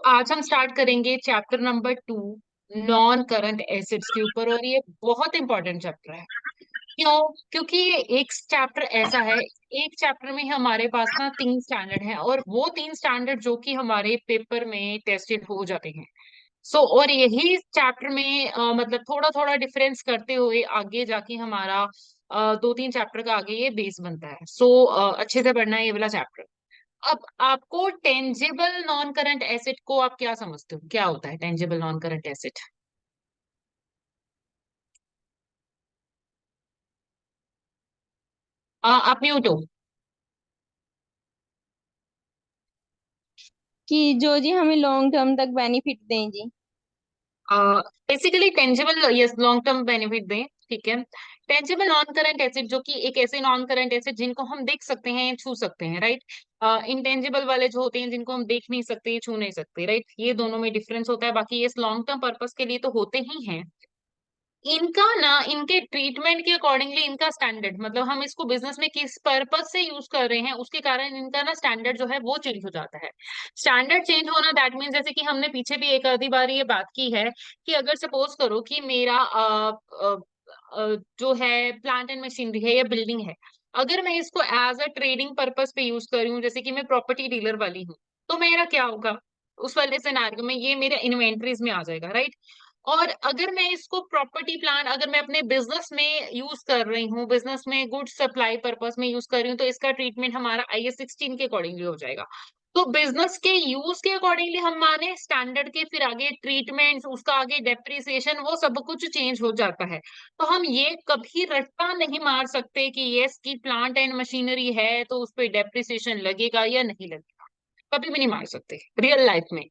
आज हम स्टार्ट करेंगे chapter number 2, non current assets के ऊपर। और ये बहुत इंपॉर्टेंट चैप्टर है। क्यों? क्योंकि ये एक चैप्टर ऐसा है, एक चैप्टर में हमारे पास ना 3 स्टैंडर्ड हैं, और वो 3 स्टैंडर्ड जो कि हमारे पेपर में टेस्टेड हो जाते हैं। और यही चैप्टर में मतलब थोड़ा थोड़ा डिफरेंस करते हुए आगे जाके हमारा 2-3 चैप्टर का आगे ये बेस बनता है। अच्छे से पढ़ना है ये वाला चैप्टर। अब आपको टेंजिबल नॉन करंट एसेट को आप क्या समझते हो, क्या होता है टेंजिबल नॉन करंट एसेट? आप म्यूट हो। कि जो जी हमें लॉन्ग टर्म तक बेनिफिट दें जी। Basically tangible, yes, long term benefit दें। ठीक है। टेंजिबल नॉन करंट एसेट जो कि एक ऐसे नॉन करंट एसेट जिनको हम देख सकते हैं, छू सकते हैं, राइट। इंटेंजिबल वाले जो होते हैं जिनको हम देख नहीं सकते, छू नहीं सकते, राइट। ये दोनों में डिफरेंस होता है। बाकी ये लॉन्ग टर्म पर्पस के लिए तो होते ही हैं। इनका ना, इनके ट्रीटमेंट के अकॉर्डिंगली इनका स्टैंडर्ड, मतलब हम इसको बिजनेस में किस पर्पज से यूज कर रहे हैं उसके कारण इनका ना स्टैंडर्ड जो है वो चेंज हो जाता है। स्टैंडर्ड चेंज होना दैट मीन, जैसे कि हमने पीछे भी एक आधी बार ये बात की है कि अगर सपोज करो कि मेरा जो है प्लांट एंड मशीनरी है या बिल्डिंग है, अगर मैं इसको एज अ ट्रेडिंग पर्पज पे यूज कर रही हूँ, जैसे कि मैं प्रॉपर्टी डीलर वाली हूँ, तो मेरा क्या होगा? उस वाले सिनेरियो में ये मेरे इन्वेंटरीज में आ जाएगा, राइट। और अगर मैं इसको प्रॉपर्टी प्लान, अगर मैं अपने बिजनेस में यूज कर रही हूँ, बिजनेस में गुड सप्लाई पर्पस में यूज कर रही हूँ, तो इसका ट्रीटमेंट हमारा IS 16 के अकॉर्डिंगली हो जाएगा। तो बिजनेस के यूज के अकॉर्डिंगली हम माने स्टैंडर्ड के, फिर आगे ट्रीटमेंट, उसका आगे डेप्रिसिएशन, वो सब कुछ चेंज हो जाता है। तो हम ये कभी रट्टा नहीं मार सकते कि यस की प्लांट एंड मशीनरी है तो उस पर डेप्रिसिएशन लगेगा या नहीं लगेगा। कभी भी नहीं मार सकते रियल लाइफ में।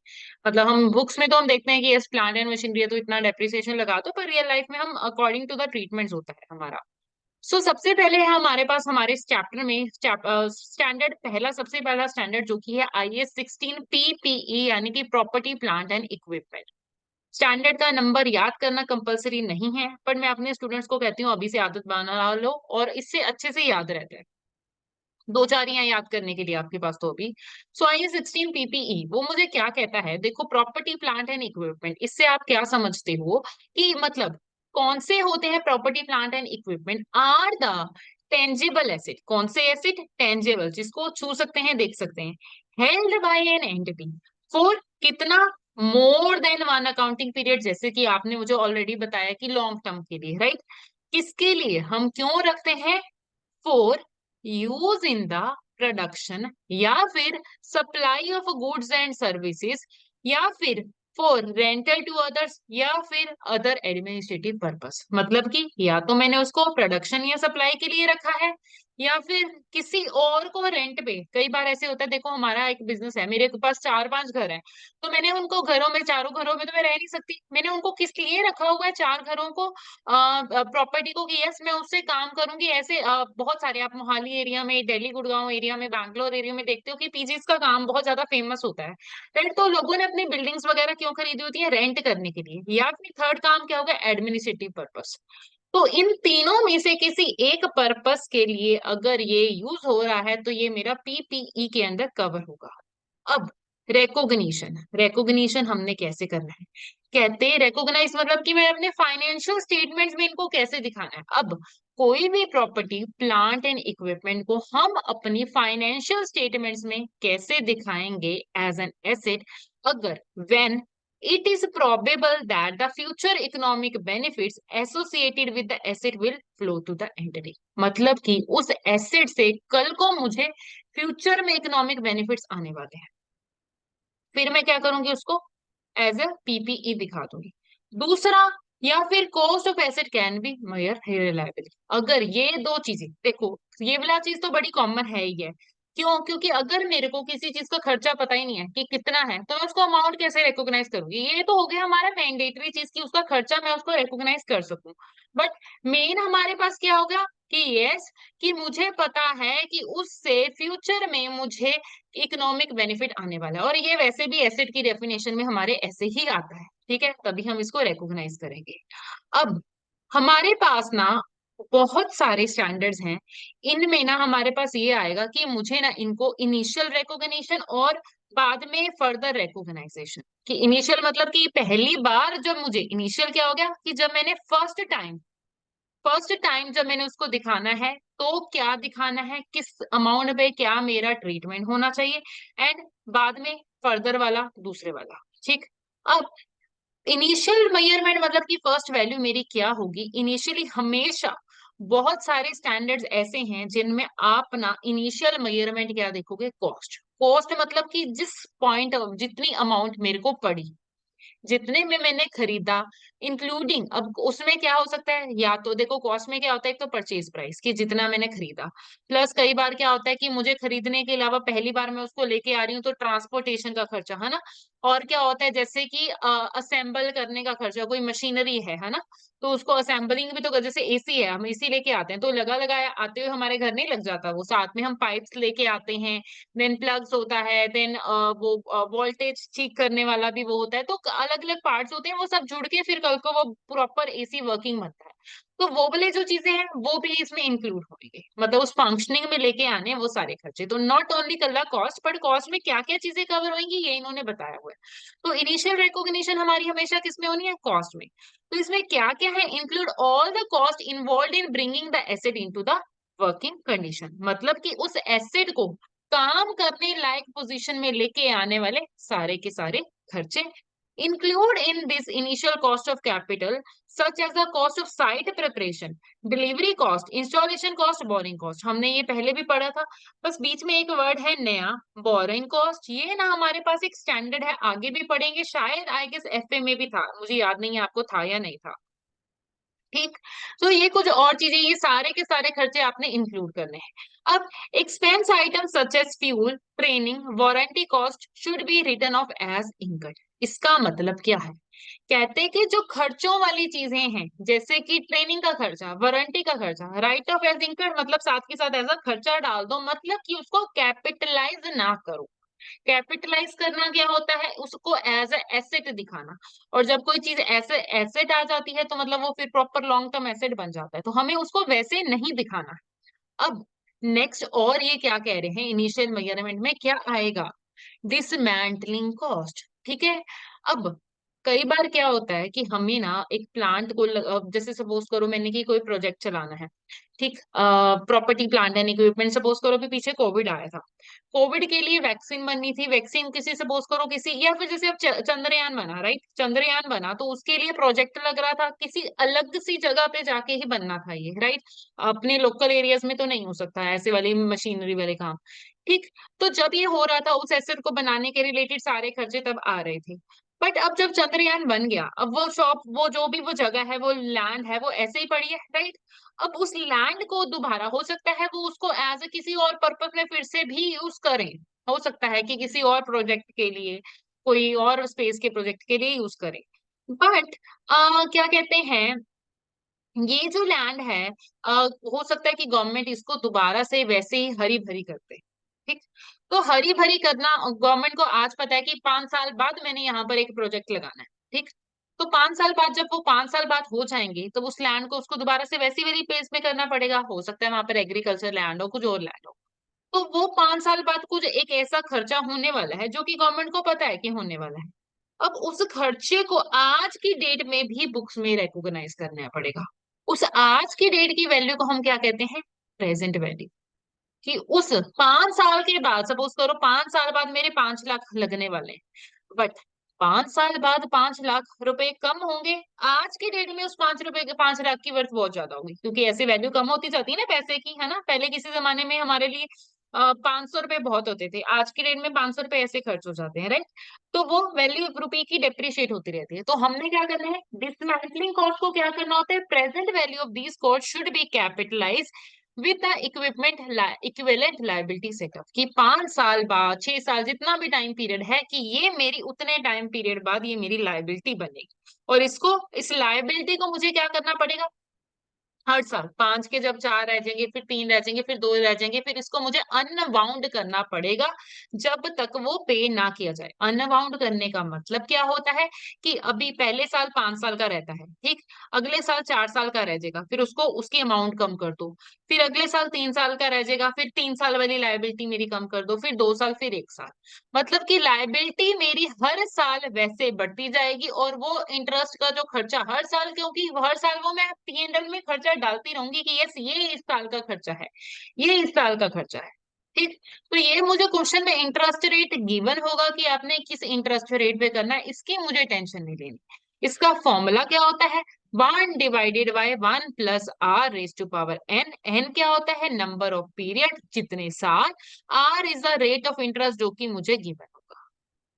मतलब हम बुक्स में तो हम देखते हैं कि यस प्लांट एंड मशीनरी है तो इतना डेप्रिसिएशन लगा दो, पर रियल लाइफ में हम अकॉर्डिंग टू द ट्रीटमेंट्स होता है हमारा। सबसे पहले है हमारे पास हमारे इस चैप्टर में स्टैंडर्ड, पहला सबसे पहला स्टैंडर्ड जो कि है IS 16 PPE, यानी कि property plant and equipment. Standard का नंबर याद करना कंपलसरी नहीं है, पर मैं अपने स्टूडेंट्स को कहती हूँ अभी से आदत बना लो, और इससे अच्छे से याद रहता है। दो चार यहाँ याद करने के लिए आपके पास तो अभी। IS 16 PPE वो मुझे क्या कहता है, देखो, प्रॉपर्टी प्लांट एंड इक्विपमेंट, इससे आप क्या समझते हो कि मतलब कौन से होते हैं property plant and equipment? Are the tangible asset. कौन से एसेट? टेंजिबल, जिसको छू सकते हैं, देख सकते हैं। Held by an entity for कितना? More than one accounting period, जैसे कि आपने मुझे ऑलरेडी बताया कि लॉन्ग टर्म के लिए, राइट। किसके लिए हम क्यों रखते हैं? For use in the production, या फिर supply of goods and services, या फिर फॉर रेंटल टू अदर्स, या फिर अदर एडमिनिस्ट्रेटिव पर्पस। मतलब कि या तो मैंने उसको प्रोडक्शन या सप्लाई के लिए रखा है, या फिर किसी और को रेंट पे। कई बार ऐसे होता है, देखो हमारा एक बिजनेस है, मेरे पास 4-5 घर हैं, तो मैंने उनको घरों में, चारों घरों में तो मैं रह नहीं सकती, मैंने उनको किस लिए रखा हुआ है 4 घरों को, प्रॉपर्टी को, कि यस मैं उससे काम करूंगी। ऐसे बहुत सारे आप मोहाली एरिया में, दिल्ली गुड़गांव एरिया में, बैंगलोर एरिया में देखते हो कि पीजीज का काम बहुत ज्यादा फेमस होता है, राइट। तो लोगों ने अपनी बिल्डिंग्स वगैरह क्यों खरीदी होती है? रेंट करने के लिए। या फिर थर्ड काम क्या होगा? Administrative purpose. तो इन तीनों में से किसी एक पर्पस के लिए अगर ये यूज हो रहा है तो ये मेरा PPE के अंदर कवर होगा। अब रेकोगनीशन, रेकोगनीशन हमने कैसे करना है? कहते हैं रेकोगनाइज मतलब कि मैं अपने फाइनेंशियल स्टेटमेंट्स में इनको कैसे दिखाना है। अब कोई भी प्रॉपर्टी प्लांट एंड इक्विपमेंट को हम अपनी फाइनेंशियल स्टेटमेंट्स में कैसे दिखाएंगे एज एन एसेट? अगर when it is probable that the future economic benefits associated with the asset will flow to the entity। मतलब कि उस एसेट से कल को मुझे फ्यूचर में इकोनॉमिक बेनिफिट्स आने वाले हैं, फिर मैं क्या करूंगी? उसको एज ए PPE दिखा दूंगी। दूसरा, या फिर cost of asset can be mayor reliability. अगर ये दो चीजें देखो, ये वाला चीज तो बड़ी कॉमन है ही है। क्यों? क्योंकि अगर मेरे को किसी चीज का खर्चा पता ही नहीं है कि कितना है, तो मैं उसको अमाउंट कैसे रिकॉग्नाइज करूंगी? ये तो हो गया हमारा मैंडेटरी चीज की उसका खर्चा मैं उसको रिकॉग्नाइज कर सकूं। बट मेन हमारे पास क्या होगा कि यस, कि मुझे पता है कि उससे फ्यूचर में मुझे इकोनॉमिक बेनिफिट आने वाला है, और ये वैसे भी एसेट की डेफिनेशन में हमारे ऐसे ही आता है, ठीक है, तभी हम इसको रिकॉग्नाइज करेंगे। अब हमारे पास ना बहुत सारे स्टैंडर्ड्स हैं। इनमें ना हमारे पास ये आएगा कि मुझे ना इनको इनिशियल रिकॉग्निशन और बाद में फर्दर रिकॉग्नाइजेशन, कि इनिशियल मतलब कि पहली बार जब मुझे इनिशियल क्या हो गया कि जब मैंने फर्स्ट टाइम जब मैंने उसको दिखाना है, तो क्या दिखाना है, किस अमाउंट पे क्या मेरा ट्रीटमेंट होना चाहिए, एंड बाद में फर्दर वाला दूसरे वाला। ठीक। अब इनिशियल मेजरमेंट मतलब कि फर्स्ट वैल्यू मेरी क्या होगी इनिशियली, हमेशा बहुत सारे स्टैंडर्ड्स ऐसे हैं जिनमें आप ना इनिशियल मेजरमेंट क्या देखोगे, कॉस्ट। कॉस्ट मतलब कि जिस पॉइंट, जितनी अमाउंट मेरे को पड़ी, जितने में मैंने खरीदा, इंक्लूडिंग, अब उसमें क्या हो सकता है, या तो देखो कॉस्ट में क्या होता है, एक तो परचेज प्राइस कि जितना मैंने खरीदा, प्लस कई बार क्या होता है कि मुझे खरीदने के अलावा पहली बार मैं उसको लेके आ रही हूँ तो ट्रांसपोर्टेशन का खर्चा है ना, और क्या होता है जैसे कि असेंबल करने का खर्चा, कोई मशीनरी है ना, तो उसको असेंबलिंग भी तो जैसे एसी है, हम एसी लेके आते हैं तो लगा लगाया आते हुए हमारे घर नहीं लग जाता, वो साथ में हम पाइप्स लेके आते हैं, देन प्लग्स होता है, देन वो वोल्टेज ठीक करने वाला भी वो होता है, तो अलग अलग पार्ट्स होते हैं, वो सब जुड़ के फिर कल को वो प्रॉपर एसी वर्किंग बनता है। तो वो वाले जो चीजें हैं वो भी इसमें इंक्लूड होंगे, मतलब उस फंक्शनिंग में लेके आने वो सारे खर्चे, तो not only Kalla cost, but cost में क्या क्या चीजें कवर होंगी ये इन्होंने बताया हुआ है। तो इनिशियल रिकॉग्निशन हमारी हमेशा किसमें होनी है, कॉस्ट में। तो इसमें क्या क्या है, include all the cost involve in bringing the asset into the working condition, मतलब कि उस एसेट को काम करने लायक पोजीशन में लेके आने वाले सारे के सारे खर्चे। Include in this initial cost of capital such as the cost of site preparation, delivery cost, installation cost, boring cost, हमने ये पहले भी पढ़ा था। बस बीच में एक वर्ड है नया, बोरिंग कॉस्ट, ये ना हमारे पास एक स्टैंडर्ड है, आगे भी पढ़ेंगे शायद, आई गेस एफए में भी था, मुझे याद नहीं है आपको था या नहीं था। ठीक। तो ये कुछ और चीजें, ये सारे के सारे खर्चे आपने इंक्लूड करने हैं। अब expense item such as fuel, training, warranty cost should be written off as income. इसका मतलब क्या है, कहते हैं कि जो खर्चों वाली चीजें हैं, जैसे कि ट्रेनिंग का खर्चा, वारंटी का खर्चा, राइट ऑफ एज इनकम, मतलब साथ के साथ ऐसा खर्चा डाल दो, मतलब कि उसको कैपिटलाइज ना करो। कैपिटलाइज करना क्या होता है, उसको एज ए एसेट दिखाना, और जब कोई चीज ऐसे एसेट आ जाती है तो मतलब वो फिर प्रॉपर लॉन्ग टर्म एसेट बन जाता है, तो हमें उसको वैसे नहीं दिखाना। अब नेक्स्ट, और ये क्या कह रहे हैं, इनिशियल मेजरमेंट में क्या आएगा, डिसमेंटलिंग कॉस्ट। ठीक है। अब कई बार क्या होता है कि हमें ना एक प्लांट को जैसे सपोज करो मैंने कि कोई प्रोजेक्ट चलाना है, ठीक, property plant and equipment, suppose करो कि पीछे कोविड आया था, कोविड के लिए वैक्सीन बननी थी, वैक्सीन किसी सपोज करो किसी, या फिर जैसे अब चंद्रयान बना, राइट, चंद्रयान बना तो उसके लिए प्रोजेक्ट लग रहा था, किसी अलग सी जगह पे जाके ही बनना था ये, राइट, अपने लोकल एरियाज में तो नहीं हो सकता है ऐसे वाली मशीनरी वाले काम। ठीक। तो जब ये हो रहा था उस एसेट को बनाने के रिलेटेड सारे खर्चे तब आ रहे थे, बट अब जब चंद्रयान बन गया, अब वो शॉप, वो जो भी वो जगह है, वो लैंड है, वो ऐसे ही पड़ी है, राइट। अब उस लैंड को दोबारा हो सकता है वो उसको एज ए किसी और पर्पस में फिर से भी यूज करें, हो सकता है कि किसी और प्रोजेक्ट के लिए, कोई और स्पेस के प्रोजेक्ट के लिए यूज करें, बट क्या कहते हैं, ये जो लैंड है, हो सकता है कि गवर्नमेंट इसको दोबारा से वैसे ही हरी भरी कर दे। ठीक। तो हरी भरी करना, गवर्नमेंट को आज पता है कि 5 साल बाद मैंने यहाँ पर एक प्रोजेक्ट लगाना है। ठीक। तो 5 साल बाद, जब वो 5 साल बाद हो जाएंगे, तो उस लैंड को उसको दोबारा से वैसी वाली पेस में करना पड़ेगा, हो सकता है वहां पर एग्रीकल्चर लैंड हो, कुछ और लैंड हो, तो वो 5 साल बाद कुछ एक ऐसा खर्चा होने वाला है जो कि गवर्नमेंट को पता है कि होने वाला है। अब उस खर्चे को आज की डेट में भी बुक्स में रिकॉग्नाइज करना पड़ेगा। उस आज की डेट की वैल्यू को हम क्या कहते हैं, प्रेजेंट वैल्यू। कि उस 5 साल के बाद, सपोज करो 5 साल बाद मेरे 5 लाख लगने वाले हैं, बट 5 साल बाद 5 लाख रुपए कम होंगे, आज की डेट में उस 5 रुपए के 5 लाख की वर्थ बहुत ज्यादा होगी, क्योंकि ऐसे वैल्यू कम होती जाती है ना पैसे की, है ना, पहले किसी जमाने में हमारे लिए 500 रुपए बहुत होते थे, आज की डेट में 500 रुपए ऐसे खर्च हो जाते हैं, राइट। तो वो वैल्यू रुपए की डेप्रिशिएट होती रहती है, तो हमने क्या करना है, डिसमेंटलिंग कॉस्ट को क्या करना होता है, present value of these cost should be capitalize with the equipment equivalent liability setup, कि 5 साल बाद, 6 साल, जितना भी टाइम पीरियड है, कि ये मेरी उतने टाइम पीरियड बाद ये मेरी लाइबिलिटी बनेगी, और इसको, इस लाइबिलिटी को मुझे क्या करना पड़ेगा, हर साल 5 के जब 4 रह जाएंगे, फिर 3 रह जाएंगे, फिर 2 रह जाएंगे, फिर इसको मुझे अनबाउंड करना पड़ेगा जब तक वो पे ना किया जाए। अनबाउंड करने का मतलब क्या होता है कि अभी पहले साल 5 साल का रहता है, ठीक, अगले साल 4 साल का रह जाएगा, फिर उसको उसकी अमाउंट कम कर दो, फिर अगले साल 3 साल का रह जाएगा, फिर 3 साल वाली लायबिलिटी मेरी कम कर दो, फिर 2 साल, फिर 1 साल। मतलब कि लायबिलिटी मेरी हर साल वैसे बढ़ती जाएगी, और वो इंटरेस्ट का जो खर्चा हर साल, क्योंकि हर साल वो मैं P&L में खर्चा डालती रहूंगी कि यस ये इस साल का खर्चा है, ये इस साल का खर्चा है, ठीक। तो ये मुझे क्वेश्चन में इंटरेस्ट रेट गिवन होगा कि आपने किस इंटरेस्ट रेट पे करना है, इसकी मुझे टेंशन नहीं लेनी। इसका फॉर्मूला क्या होता है, 1/1 + r⁻⁴ एन क्या होता है, नंबर ऑफ पीरियड, जितने साल, R is the rate of interest जो कि मुझे गिवन होगा,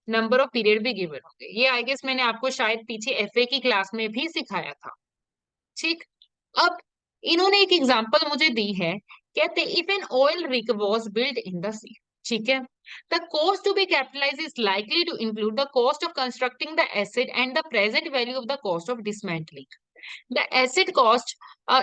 नंबर ऑफ पीरियड भी गिवन होंगे। ये आई गेस मैंने आपको शायद पीछे एफए की क्लास में भी सिखाया था, ठीक। अब इन्होंने एक एग्जांपल मुझे दी है, कहते if an oil rig was built in the sea, ठीक है, the cost to be capitalised is likely to include the cost of constructing the asset and the present value of the cost of dismantling the asset cost.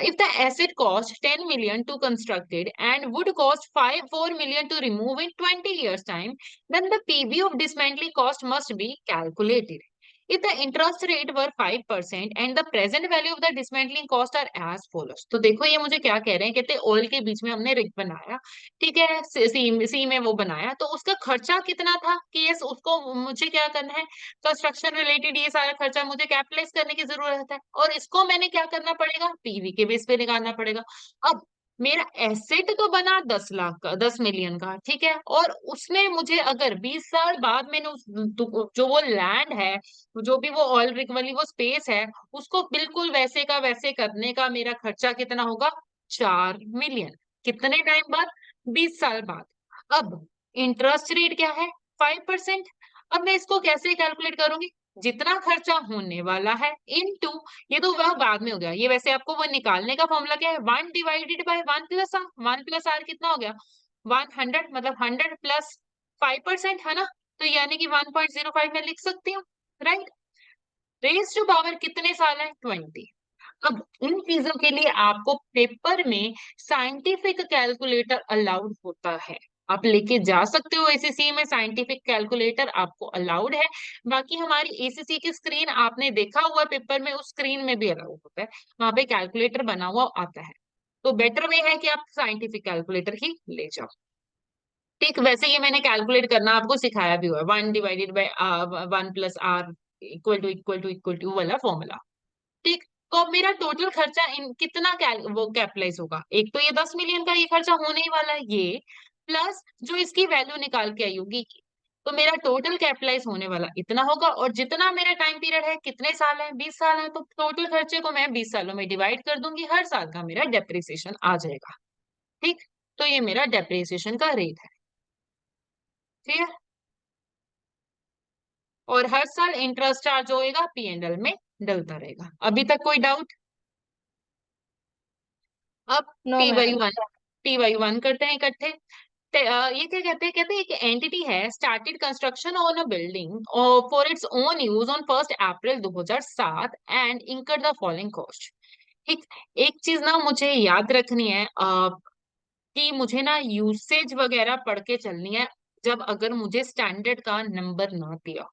If the asset cost 10 million to construct it and would cost 4 million to remove in 20 years time, then the PV of dismantling cost must be calculated. If the interest rate were 5% and the present value of the dismantling cost are as follows. तो देखो ये मुझे क्या कह रहे हैं, कहते हैं ऑयल के बीच में हमने रिग बनाया, ठीक है, सी में वो बनाया, तो उसका खर्चा कितना था कि यस उसको मुझे क्या करना है, कंस्ट्रक्शन रिलेटेड ये सारा खर्चा मुझे कैपिटलाइज करने की जरूरत है, और इसको मैंने क्या करना पड़ेगा, पीवी के बेस पे निकालना पड़ेगा। अब मेरा एसेट तो बना 10 लाख का, 10 मिलियन का, ठीक है, और उसमें मुझे अगर 20 साल बाद मैंने जो वो लैंड है, जो भी वो ऑयल रिग वाली वो स्पेस है, उसको बिल्कुल वैसे का वैसे करने का मेरा खर्चा कितना होगा, 4 मिलियन। कितने टाइम बाद, 20 साल बाद। अब इंटरेस्ट रेट क्या है, 5%। अब मैं इसको कैसे कैलकुलेट करूंगी, जितना खर्चा होने वाला है इनटू, ये तो वह बाद में हो गया, ये वैसे आपको वो निकालने का फॉर्मूला क्या है, 1/1 + r। 1 + r कितना हो गया, 100, मतलब 100 + 5% है ना, तो यानी कि 1.05 में लिख सकती हूँ, राइट। रेज टू पावर कितने साल है, 20। अब इन चीजों के लिए आपको पेपर में साइंटिफिक कैलकुलेटर अलाउड होता है, आप लेके जा सकते हो, एसीसी में साइंटिफिक कैलकुलेटर आपको अलाउड है। बाकी हमारी एसीसी की स्क्रीन आपने देखा हुआ पेपर में, उस स्क्रीन में भी अलाउड होता है, वहां पे कैलकुलेटर बना हुआ आता है। तो बेटर वे है कि आप साइंटिफिक कैलकुलेटर ही ले जाओ, ठीक। वैसे ये मैंने कैलकुलेट करना आपको सिखाया भी हुआ है, 1/1 + r = वाला ठीक। तो अब मेरा टोटल खर्चा इन कितना वो कैपिटलाइज होगा, एक तो ये 10 मिलियन का ये खर्चा होने ही वाला है, ये प्लस जो इसकी वैल्यू निकाल के आई होगी, तो मेरा टोटल कैपिटलाइज होने वाला इतना होगा, और जितना मेरा टाइम पीरियड है, कितने साल है, 20 साल है, तो टोटल खर्चे को मैं 20 सालों में डिवाइड कर दूंगी, हर साल का मेरा डेप्रिसिएशन आ जाएगा, ठीक। तो ये मेरा डेप्रिसिएशन का रेट है, ठीक है, और हर साल इंटरेस्ट चार्ज होएगा, P&L में डलता रहेगा। अभी तक कोई डाउट? अब no T Y ma'am. One T Y one करते हैं इकट्ठे। ये क्या कहते हैं, कहते हैं एक एंटिटी है started construction on a building for its own use on 1 April 2007 and इंकर द फॉलोइंग कॉस्ट, ठीक। एक चीज ना मुझे याद रखनी है, कि मुझे ना यूसेज वगैरह पढ़ के चलनी है, जब अगर मुझे स्टैंडर्ड का नंबर ना दिया,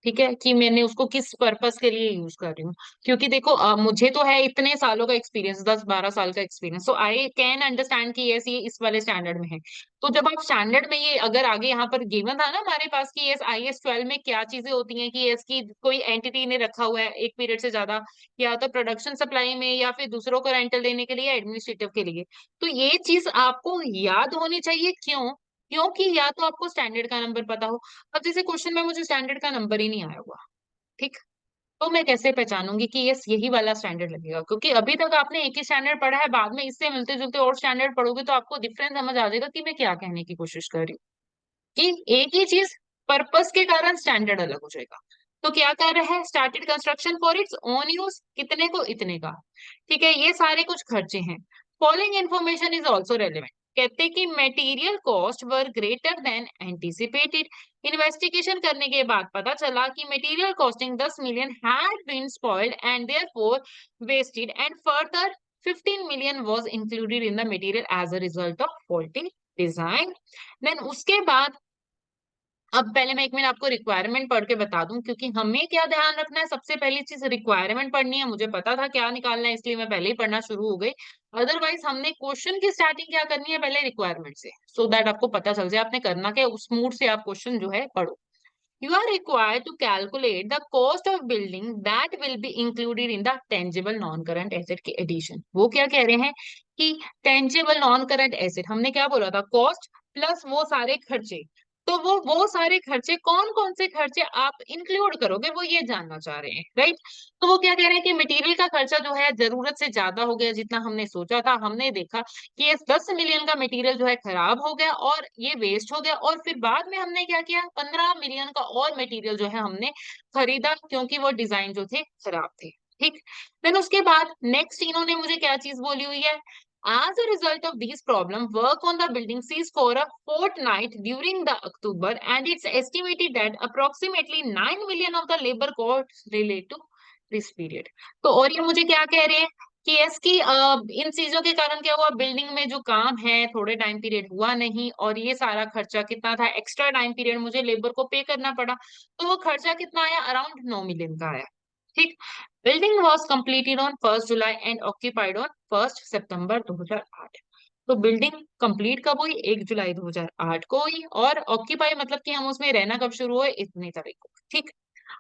ठीक है, कि मैंने उसको किस पर्पस के लिए यूज कर रही हूँ। क्योंकि देखो मुझे तो है इतने सालों का एक्सपीरियंस, 10-12 साल का एक्सपीरियंस, तो आई कैन अंडरस्टैंड कि यस ये इस वाले स्टैंडर्ड में है। तो जब आप स्टैंडर्ड में ये अगर आगे यहाँ पर गिवन था ना हमारे पास कि यस IS 12 में क्या चीजें होती हैं, कि यस की कोई एंटिटी ने रखा हुआ है एक पीरियड से ज्यादा, या तो प्रोडक्शन सप्लाई में, या फिर दूसरों को रेंटल देने के लिए, एडमिनिस्ट्रेटिव के लिए, तो ये चीज आपको याद होनी चाहिए। क्यों? क्योंकि या तो आपको स्टैंडर्ड का नंबर पता हो। अब जैसे क्वेश्चन में मुझे स्टैंडर्ड का नंबर ही नहीं आया हुआ, ठीक, तो मैं कैसे पहचानूंगी कि यस यही वाला स्टैंडर्ड लगेगा, क्योंकि अभी तक आपने एक ही स्टैंडर्ड पढ़ा है, बाद में इससे मिलते जुलते और स्टैंडर्ड पढ़ोगे तो आपको डिफरेंस समझ आ जाएगा कि मैं क्या कहने की कोशिश कर रही हूँ, कि एक ही चीज पर्पस के कारण स्टैंडर्ड अलग हो जाएगा। तो क्या कर रहा है, started construction for its own use, कितने को, इतने का, ठीक है, ये सारे कुछ खर्चे हैं। Following information is also relevant, कहते हैं कि material cost were greater than anticipated. Investigation करने के बाद पता चला कि material costing 10 million had been spoiled and therefore wasted, and further 15 million was included in the material as a result of faulty design. Then उसके बाद अब पहले मैं 1 मिनट आपको रिक्वायरमेंट पढ़ के बता दूं, क्योंकि हमें क्या ध्यान रखना है, सबसे पहली चीज रिक्वायरमेंट पढ़नी है। मुझे पता था क्या निकालना है, इसलिए मैं पहले ही पढ़ना शुरू हो गई। अदरवाइज हमने क्वेश्चन की स्टार्टिंग क्या करनी है, पहले रिक्वायरमेंट से, सो दैट आपको पता चल जाए आपने करना क्या, उस मूड से आप क्वेश्चन जो है पढ़ो। You are required to calculate the cost of building that will be included in the tangible non-current asset के addition। वो क्या कह रहे हैं कि tangible non-current asset, हमने क्या बोला था, कॉस्ट प्लस वो सारे खर्चे। तो वो सारे खर्चे कौन कौन से खर्चे आप इंक्लूड करोगे, वो ये जानना चाह रहे हैं, राइट। तो वो क्या कह रहे हैं कि मटेरियल का खर्चा जो है जरूरत से ज्यादा हो गया, जितना हमने सोचा था। हमने देखा कि ये 10 मिलियन का मटेरियल जो है खराब हो गया और ये वेस्ट हो गया, और फिर बाद में हमने क्या किया, 15 मिलियन का और मटेरियल जो है हमने खरीदा, क्योंकि वो डिजाइन जो थे खराब थे। ठीक। देन उसके बाद नेक्स्ट इन्होंने मुझे क्या चीज बोली हुई है, as a result of these problem work on the building ceased for a fortnight during the October and it's estimated that approximately 9 million of the labor costs relate to this period। तो और ये मुझे क्या कह रहे हैं कि इसकी इन चीजों के कारण क्या हुआ, बिल्डिंग में जो काम है थोड़े टाइम पीरियड हुआ नहीं, और ये सारा खर्चा कितना था, एक्स्ट्रा टाइम पीरियड मुझे लेबर को पे करना पड़ा, तो वो खर्चा कितना आया, अराउंड 9 मिलियन का आया। ठीक। Building was completed on 1 July and occupied on 1 सितंबर 2008। तो बिल्डिंग कंप्लीट कब हुई, 1 जुलाई 2008 को हुई, और ऑक्यूपाई मतलब कि हम उसमें रहना कब शुरू हुए, इतनी तारीख को। ठीक।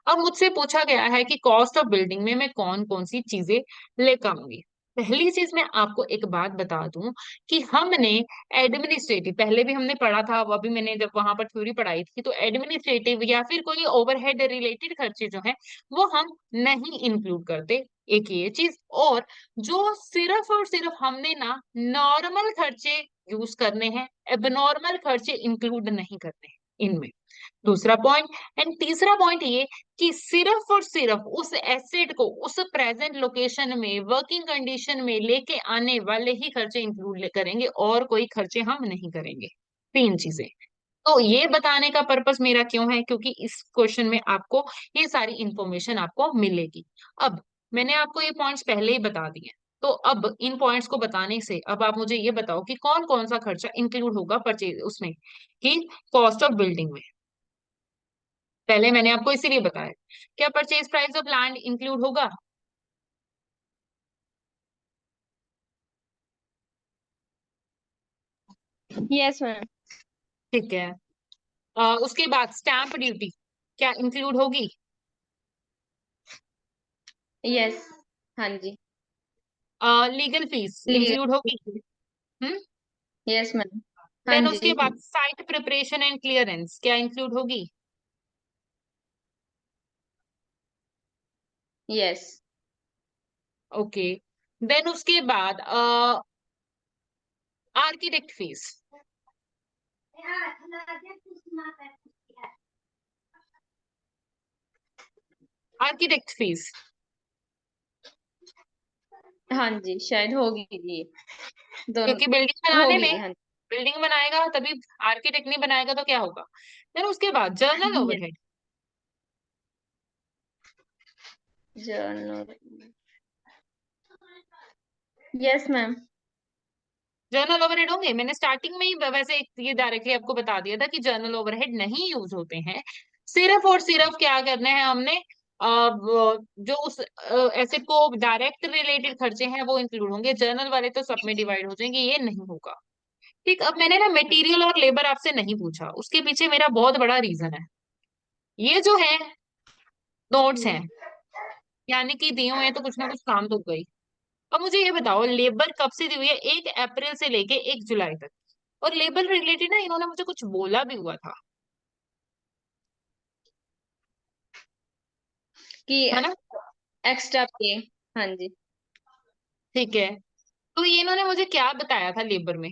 अब मुझसे पूछा गया है कि कॉस्ट ऑफ बिल्डिंग में मैं कौन कौन सी चीजें लेकर आऊंगी। पहली चीज मैं आपको एक बात बता दूं कि हमने एडमिनिस्ट्रेटिव, पहले भी हमने पढ़ा था, वो अभी मैंने जब वहां पर थ्योरी पढ़ाई थी, तो एडमिनिस्ट्रेटिव या फिर कोई ओवरहेड रिलेटेड खर्चे जो है वो हम नहीं इंक्लूड करते, एक ये चीज। और जो सिर्फ और सिर्फ हमने ना नॉर्मल खर्चे यूज करने हैं, एबनॉर्मल खर्चे इंक्लूड नहीं करने हैं इनमें, दूसरा पॉइंट। एंड तीसरा पॉइंट ये कि सिर्फ और सिर्फ उस एसेट को उस प्रेजेंट लोकेशन में वर्किंग कंडीशन में लेके आने वाले ही खर्चे इंक्लूड करेंगे, और कोई खर्चे हम नहीं करेंगे। तीन चीजें। तो ये बताने का पर्पस मेरा क्यों है, क्योंकि इस क्वेश्चन में आपको ये सारी इंफॉर्मेशन आपको मिलेगी। अब मैंने आपको ये पॉइंट्स पहले ही बता दिए, तो अब इन पॉइंट्स को बताने से अब आप मुझे ये बताओ कि कौन कौन सा खर्चा इंक्लूड होगा परचेज उसमें, कि कॉस्ट ऑफ बिल्डिंग में। पहले मैंने आपको इसीलिए बताया, क्या purchase price of land include होगा। Yes ma'am. ठीक है। उसके बाद स्टैंप ड्यूटी क्या इंक्लूड होगी। यस। हाँ जी। Legal fees include legal. होगी। हम्म। Yes ma'am. हाँ देन उसके जी। बाद साइट प्रिपरेशन एंड क्लियरेंस क्या इंक्लूड होगी। यस। ओके। देन उसके बाद आर्किटेक्ट फीस। आर्किटेक्ट फीस हाँ जी, शायद होगी जी। क्योंकि बिल्डिंग दोनों बनाने होगी। में, हाँ जी। बिल्डिंग बनाएगा तभी, आर्किटेक्ट नहीं बनाएगा तो क्या होगा। देन उसके बाद journal yes. Overhead. Journal. Yes ma'am. Journal overhead होंगे, मैंने स्टार्टिंग में ही वैसे ये डायरेक्टली आपको बता दिया था कि जर्नल ओवरहेड नहीं यूज होते हैं। सिर्फ और सिर्फ क्या करना है हमने, जो उस एसेट को डायरेक्ट रिलेटेड खर्चे हैं वो इंक्लूड होंगे, जर्नल वाले तो सब में डिवाइड हो जाएंगे, ये नहीं होगा। ठीक। अब मैंने ना मटेरियल और लेबर आपसे नहीं पूछा, उसके पीछे मेरा बहुत बड़ा रीजन है। ये जो है नोट्स हैं, यानी कि दिए हुए हैं तो कुछ ना कुछ काम तो गई। अब मुझे ये बताओ, लेबर कब से दी हुई है, 1 अप्रैल से लेके 1 जुलाई तक, और लेबर रिलेटेड ना इन्होंने मुझे कुछ बोला भी हुआ था, कि है ना। एक्स्ट्रा पे। हाँ जी। ठीक है। तो ये इन्होंने मुझे क्या बताया था लेबर में,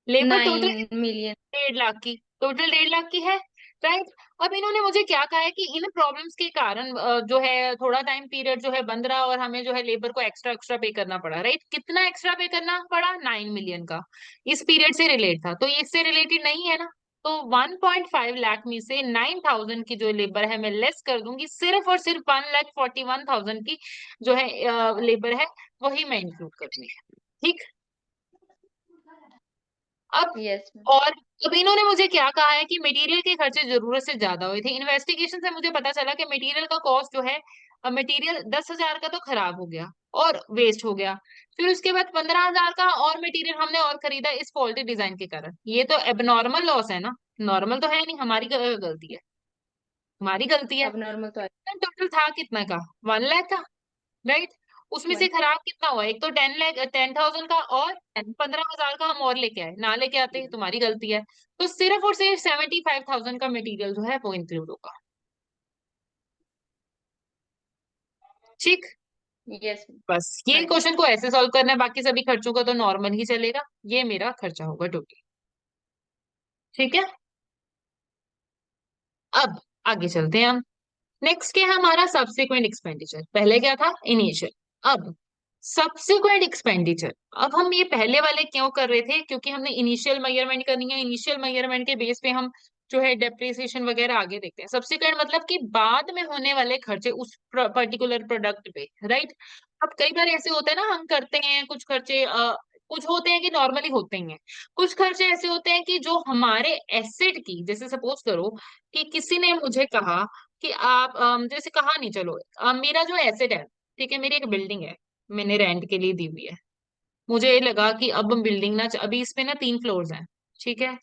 लेबर टोटल 9 मिलियन। 1.5 लाख की, टोटल 1.5 लाख की है, राइट। अब इन्होंने मुझे क्या कहा है कि इन प्रॉब्लम्स के कारण जो है थोड़ा टाइम पीरियड जो है बंद रहा, और हमें जो है लेबर को एक्स्ट्रा एक्स्ट्रा पे करना पड़ा, राइट। कितना एक्स्ट्रा पे करना पड़ा, 9 मिलियन का, इस पीरियड से रिलेट था, तो ये इससे रिलेटेड नहीं है ना। तो 1.5 लाख में से 9,000 की जो लेबर है मैं लेस कर दूंगी, सिर्फ और सिर्फ 1,41,000 की जो है लेबर है वही मैं इंक्लूड करनी है। ठीक। अब यस मैम। और अब इन्होंने मुझे क्या कहा है कि मटेरियल के खर्चे जरूरत से ज्यादा हुए थे। इन्वेस्टिगेशन से मुझे पता चला कि मटेरियल का कॉस्ट जो है, मटेरियल 10,000 का तो खराब हो गया और वेस्ट हो गया। फिर उसके बाद 15,000 का और मटेरियल हमने और खरीदा इस फॉल्टी डिजाइन के कारण। ये तो एबनॉर्मल लॉस है ना, नॉर्मल तो है नहीं, हमारी गलती है, हमारी गलती है। अब नॉर्मल तो टोटल था कितना का, 1 लाख का, राइट। उसमें से वन खराब कितना हुआ, एक तो 10 लाख 10,000 का, और 15,000 का हम और लेके आए, ना लेके आते तुम्हारी गलती है। तो सिर्फ और सिर्फ 75,000 का मटेरियल जो है वो इंक्लूड होगा। ठीक। यस। बस ये हाँ जी। क्वेश्चन को ऐसे सॉल्व करना है, बाकी सभी खर्चों का तो नॉर्मल ही चलेगा। ये मेरा खर्चा होगा टोटल। ठीक है। अब आगे चलते हैं हम। नेक्स्ट क्या है हमारा, सब्सिक्वेंट एक्सपेंडिचर। पहले क्या था, इनिशियल। अब सब्सिक्वेंट एक्सपेंडिचर। अब हम ये पहले वाले क्यों कर रहे थे, क्योंकि हमने इनिशियल मेजरमेंट करनी है, इनिशियल मेजरमेंट के बेस पे हम जो है डेप्रिसिएशन वगैरह आगे देखते हैं। सब्सिक्वेंट मतलब कि बाद में होने वाले खर्चे उस पर्टिकुलर प्रोडक्ट पे, राइट। अब कई बार ऐसे होता है ना, हम करते हैं कुछ खर्चे, कुछ होते हैं कि नॉर्मली होते ही हैं, कुछ खर्चे ऐसे होते हैं कि जो हमारे एसेट की, जैसे सपोज करो कि किसी ने मुझे कहा कि आप जैसे कहा नहीं, चलो मेरा जो एसेट है, ठीक है, मेरी एक बिल्डिंग है, मैंने रेंट के लिए दी हुई है। मुझे ये लगा कि अब बिल्डिंग ना, अभी इस पे ना 3 फ्लोर्स हैं, ठीक है,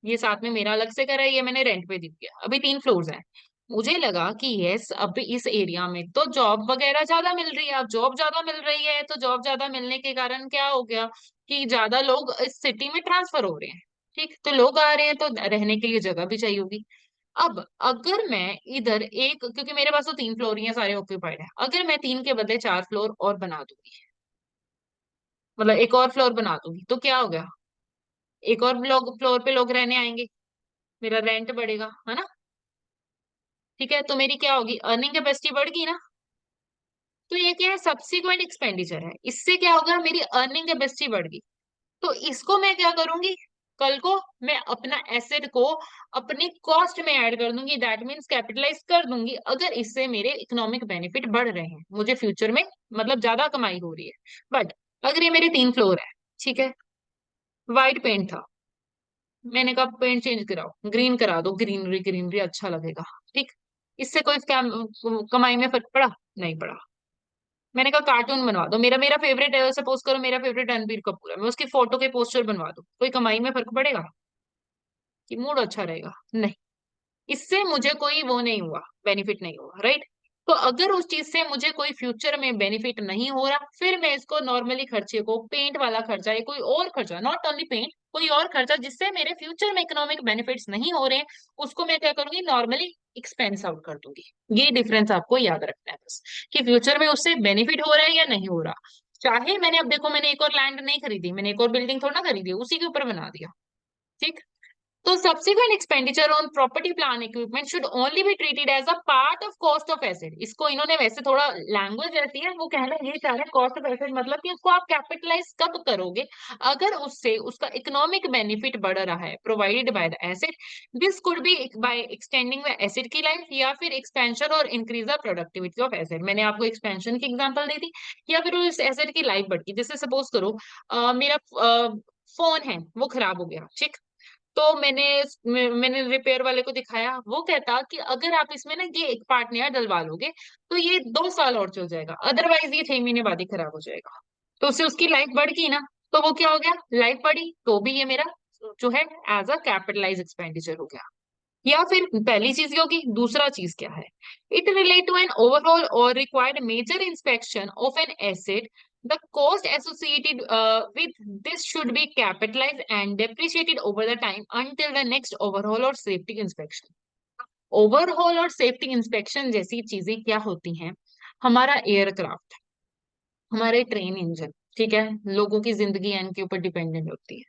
ये साथ में मेरा अलग से करा है, ये मैंने रेंट पे दी हुई है, अभी 3 फ्लोर्स हैं। मुझे लगा कि यस, अब इस एरिया में तो जॉब वगैरह ज्यादा मिल रही है, अब जॉब ज्यादा मिल रही है, तो जॉब ज्यादा मिलने के कारण क्या हो गया कि ज्यादा लोग इस सिटी में ट्रांसफर हो रहे हैं। ठीक, तो लोग आ रहे हैं तो रहने के लिए जगह भी चाहिए होगी। अब अगर मैं इधर एक, क्योंकि मेरे पास तो 3 फ्लोर ही है, सारे ऑक्यूपाइड है, अगर मैं 3 के बदले 4 फ्लोर और बना दूंगी, मतलब एक और फ्लोर बना दूंगी, तो क्या हो गया, एक और लोग फ्लोर पे लोग रहने आएंगे, मेरा रेंट बढ़ेगा, है ना। ठीक है, तो मेरी क्या होगी, अर्निंग कैपेसिटी बढ़ गई ना। तो ये क्या है, सब्सिक्वेंट एक्सपेंडिचर है, इससे क्या होगा, मेरी अर्निंग कैपेसिटी बढ़ गई। तो इसको मैं क्या करूंगी, कल को मैं अपना एसेट को अपनी कॉस्ट में ऐड कर दूंगी, दैट मीन्स कैपिटलाइज कर दूंगी, अगर इससे मेरे इकोनॉमिक बेनिफिट बढ़ रहे हैं, मुझे फ्यूचर में मतलब ज्यादा कमाई हो रही है। बट अगर ये मेरे 3 फ्लोर है, ठीक है, व्हाइट पेंट था, मैंने कहा पेंट चेंज कराओ, ग्रीन करा दो, ग्रीनरी ग्रीनरी अच्छा लगेगा। ठीक, इससे कोई कमाई में फर्क पड़ा, नहीं पड़ा। मैंने कहा कार्टून बनवा दो, मेरा मेरा फेवरेट, सपोज करो मेरा फेवरेट रणबीर कपूर है, मैं उसकी फोटो के पोस्टर बनवा दूं, कोई कमाई में फर्क पड़ेगा कि मूड अच्छा रहेगा, नहीं। इससे मुझे कोई वो नहीं हुआ, बेनिफिट नहीं हुआ, राइट। तो अगर उस चीज से मुझे कोई फ्यूचर में बेनिफिट नहीं हो रहा, फिर मैं इसको नॉर्मली खर्चे को, पेंट वाला खर्चा या कोई और खर्चा, नॉट ओनली पेंट, कोई और खर्चा जिससे मेरे फ्यूचर में इकोनॉमिक बेनिफिट्स नहीं हो रहे हैं, उसको मैं क्या करूंगी, नॉर्मली एक्सपेंस आउट कर दूंगी। ये डिफरेंस आपको याद रखना है बस, कि फ्यूचर में उससे बेनिफिट हो रहा है या नहीं हो रहा। चाहे मैंने, अब देखो मैंने एक और लैंड नहीं खरीदी, मैंने एक और बिल्डिंग थोड़ा ना खरीदी, उसी के ऊपर बना दिया। ठीक। तो subsequent expenditure on property plant equipment should only be treated as a part of cost of asset। इसको इन्होंने वैसे थोड़ा लैंग्वेज ऐसी है, वो कहना ये चाह रहे हैं कॉस्ट ऑफ एसेट, मतलब कि उसको आप कैपिटलाइज कब करोगे, अगर उससे उसका इकोनॉमिक बेनिफिट बढ़ रहा है, provided by the asset. This could be by extending the asset की लाइफ, या फिर एक्सपेंशन और increase the productivity of asset. मैंने आपको एक्सपेंशन की एग्जांपल दी थी, या फिर उस एसेट की लाइफ बढ़ गई। जैसे सपोज करो मेरा फोन है वो खराब हो गया, ठीक। तो मैंने रिपेयर वाले को दिखाया, वो कहता कि अगर आप इसमें ना ये एक पार्ट नया डलवा लोगे तो ये 2 साल और चल जाएगा, अदरवाइज ये 6 महीने बाद ही खराब हो जाएगा। तो उससे उसकी लाइफ बढ़ गई ना, तो वो क्या हो गया, लाइफ बढ़ी तो भी ये मेरा जो है एज अ कैपिटलाइज एक्सपेंडिचर हो गया। या फिर पहली चीज ये होगी, दूसरा चीज क्या है, it relate to an overhaul और required major inspection of an asset. The cost associated with this should be capitalized and depreciated over the time until the next overhaul or safety inspection। Overhaul और safety inspection जैसी चीजें क्या होती हैं, हमारा aircraft, हमारे train engine, ठीक है, लोगों की जिंदगी इनके ऊपर डिपेंडेंट होती है।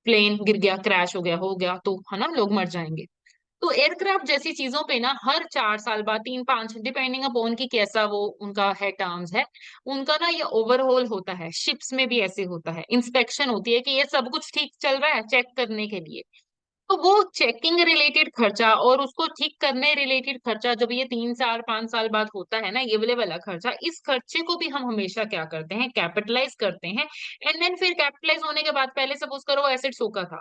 प्लेन गिर गया, क्रैश हो गया तो है ना, लोग मर जाएंगे। तो एयरक्राफ्ट जैसी चीजों पे ना हर 4 साल बाद, 3 5, डिपेंडिंग अपॉन की कैसा वो उनका है टर्म्स है, उनका ना ये ओवरहोल होता है। शिप्स में भी ऐसे होता है, इंस्पेक्शन होती है कि ये सब कुछ ठीक चल रहा है, चेक करने के लिए। तो वो चेकिंग रिलेटेड खर्चा और उसको ठीक करने रिलेटेड खर्चा, जब ये 3 4 5 साल बाद होता है ना, ये वाला खर्चा, इस खर्चे को भी हम हमेशा क्या करते हैं, कैपिटलाइज करते हैं। एंड देन फिर कैपिटलाइज होने के बाद, पहले सपोज करो एसेट 100 का था,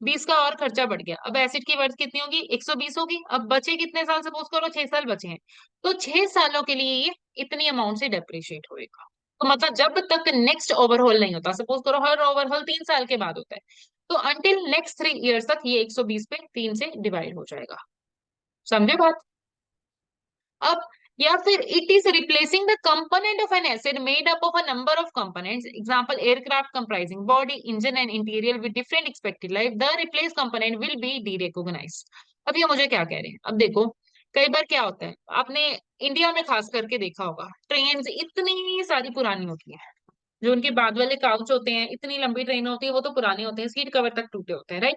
20 का और खर्चा बढ़ गया, अब एसेट की वर्थ कितनी होगी, 120 होगी। अब बचे कितने साल, सपोज करो 6 साल बचे हैं, तो 6 सालों के लिए ये इतनी अमाउंट से डेप्रिशिएट होएगा। तो मतलब जब तक नेक्स्ट ओवरहॉल नहीं होता, सपोज करो हर ओवरहॉल 3 साल के बाद होता है, तो अंटिल नेक्स्ट 3 इयर्स तक ये 120 पे 3 से डिवाइड हो जाएगा। समझे बात? अब या फिर it is replacing the component of an asset made up of a number of components, example aircraft comprising body, engine and interior with different expected life, the replace component will be derecognised. अब ये मुझे क्या कह रहे हैं, अब देखो, कई बार क्या होता है, आपने इंडिया में खास करके देखा होगा, ट्रेन इतनी सारी पुरानी होती है, जो उनके बाद वाले काउच होते हैं, इतनी लंबी ट्रेन होती है, वो तो पुराने होते हैं, सीट कवर तक टूटे होते हैं, राइट।